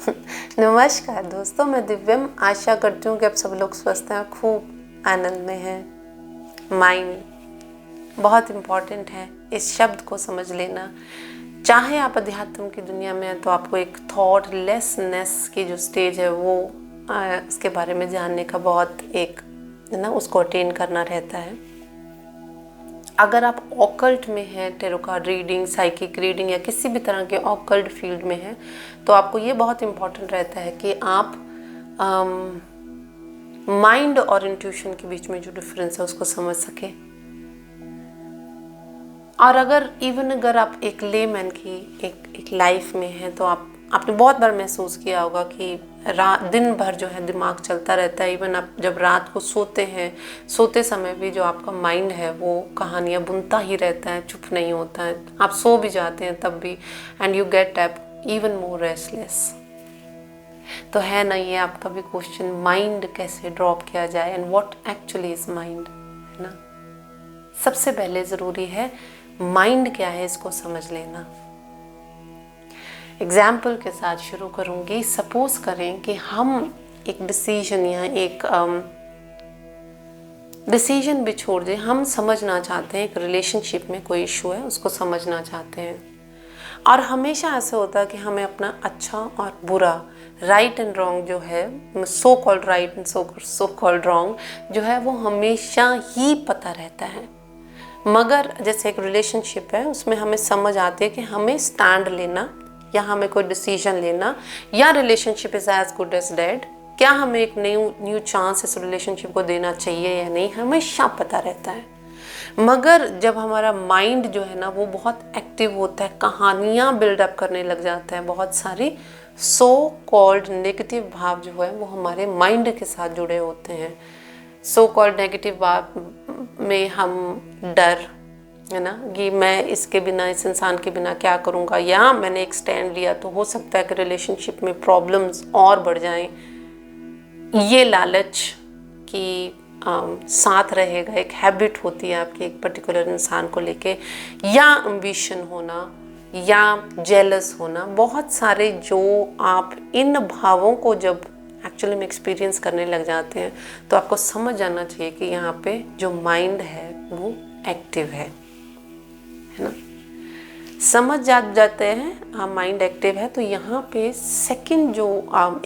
नमस्कार दोस्तों, मैं दिव्यम। आशा करती हूँ कि आप सब लोग स्वस्थ हैं, खूब आनंद में हैं। माइंड बहुत इम्पॉर्टेंट है, इस शब्द को समझ लेना। चाहे आप अध्यात्म की दुनिया में हैं तो आपको एक थॉटलेसनेस की जो स्टेज है वो इसके बारे में जानने का बहुत एक उसको अटेन करना रहता है। अगर आप ऑकल्ट में हैं, tarot card reading, psychic reading या किसी भी तरह के ऑकल्ट फील्ड में हैं, तो आपको ये बहुत इम्पॉर्टेंट रहता है कि आप माइंड और इंट्यूशन के बीच में जो डिफरेंस है उसको समझ सके। और अगर आप एक लेमैन की एक लाइफ में हैं तो आपने बहुत बार महसूस किया होगा कि दिन भर जो है दिमाग चलता रहता है। इवन आप जब रात को सोते हैं, सोते समय भी जो आपका माइंड है वो कहानियाँ बुनता ही रहता है, चुप नहीं होता है। आप सो भी जाते हैं तब भी, and you get up even more restless. तो है ना ये आपका भी क्वेश्चन, माइंड कैसे ड्रॉप किया जाए and what actually is mind, है ना। सबसे पहले ज़रूरी है माइंड क्या है इसको समझ लेना। एग्जाम्पल के साथ शुरू करूंगी। सपोज करें कि हम एक डिसीजन या एक डिसीजन भी छोड़ दें, हम समझना चाहते हैं एक रिलेशनशिप में कोई इशू है, उसको समझना चाहते हैं। और हमेशा ऐसा होता है कि हमें अपना अच्छा और बुरा, राइट एंड रॉन्ग जो है, so called right and so called wrong जो है वो हमेशा ही पता रहता है। मगर जैसे एक रिलेशनशिप है उसमें हमें समझ आती है कि हमें स्टैंड लेना या हमें कोई डिसीजन लेना, या relationship is as good as dead, क्या हमें एक न्यू चांस इस रिलेशनशिप को देना चाहिए या नहीं, हमेशा पता रहता है। मगर जब हमारा माइंड जो है ना वो बहुत एक्टिव होता है, कहानियाँ बिल्डअप करने लग जाता है, बहुत सारी सो कॉल्ड नेगेटिव भाव जो है वो हमारे माइंड के साथ जुड़े होते हैं। सो कॉल्ड नेगेटिव भाव में हम डर, है ना, कि मैं इसके बिना, इस इंसान के बिना क्या करूँगा, या मैंने एक स्टैंड लिया तो हो सकता है कि रिलेशनशिप में प्रॉब्लम्स और बढ़ जाएं, ये लालच कि साथ रहेगा, एक हैबिट होती है आपकी एक पर्टिकुलर इंसान को लेके, या एम्बिशन होना या जेलस होना, बहुत सारे जो आप इन भावों को जब एक्चुअली में एक्सपीरियंस करने लग जाते हैं तो आपको समझ जाना चाहिए कि यहाँ पे जो माइंड है वो एक्टिव है ना। समझ जाते हैं आप माइंड एक्टिव है, तो यहाँ पे सेकंड जो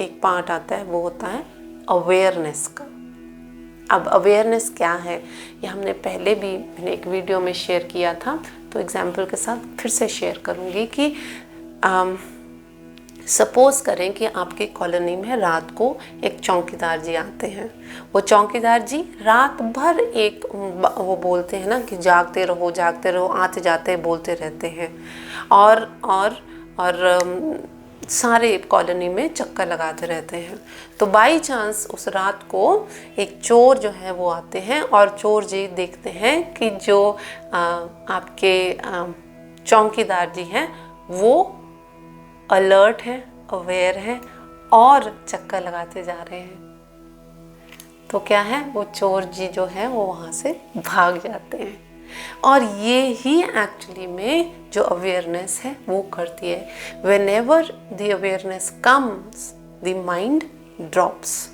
एक पार्ट आता है वो होता है अवेयरनेस का। अब अवेयरनेस क्या है ये हमने पहले भी मैंने एक वीडियो में शेयर किया था, तो एग्जाम्पल के साथ फिर से शेयर करूँगी कि सपोज करें कि आपकी कॉलोनी में रात को एक चौकीदार जी आते हैं। वो चौकीदार जी रात भर वो बोलते हैं ना कि जागते रहो जागते रहो, आते जाते बोलते रहते हैं, और सारे कॉलोनी में चक्कर लगाते रहते हैं। तो बाई चांस उस रात को एक चोर जो है वो आते हैं, और चोर जी देखते हैं कि जो आपके चौकीदार जी हैं वो अलर्ट है, अवेयर है और चक्कर लगाते जा रहे हैं। तो क्या है, वो चोर जी जो है वो वहाँ से भाग जाते हैं। और ये ही एक्चुअली में जो अवेयरनेस है वो करती है। Whenever the awareness comes the mind drops,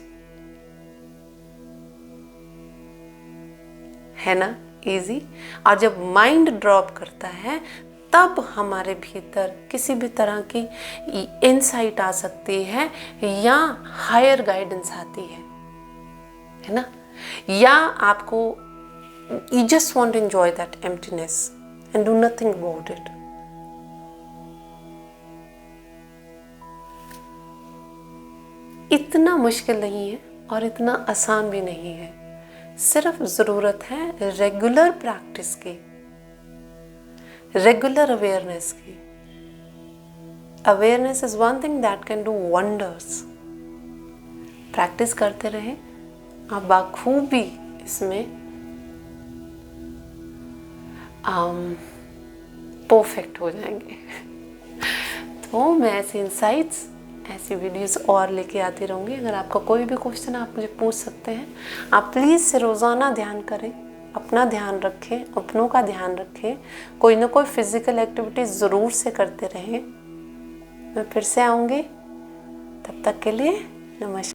है ना, इजी। और जब माइंड ड्रॉप करता है तब हमारे भीतर किसी भी तरह की इनसाइट आ सकती है, या हायर गाइडेंस आती है ना, या आपको you just want to enjoy that emptiness and do nothing about it. इतना मुश्किल नहीं है और इतना आसान भी नहीं है, सिर्फ ज़रूरत है रेगुलर प्रैक्टिस की, रेगुलर अवेयरनेस की। Awareness is one thing that can do wonders. Practice करते रहें, आप बाखूबी इसमें परफेक्ट हो जाएंगे। तो मैं ऐसे इंसाइट्स, ऐसी वीडियोस और लेके आती रहूँगी। अगर आपका कोई भी क्वेश्चन आप मुझे पूछ सकते हैं। आप प्लीज़ से रोज़ाना ध्यान करें, अपना ध्यान रखें, अपनों का ध्यान रखें, कोई ना कोई फिज़िकल एक्टिविटी ज़रूर से करते रहें। मैं फिर से आऊँगी तक के लिए नमस्कार।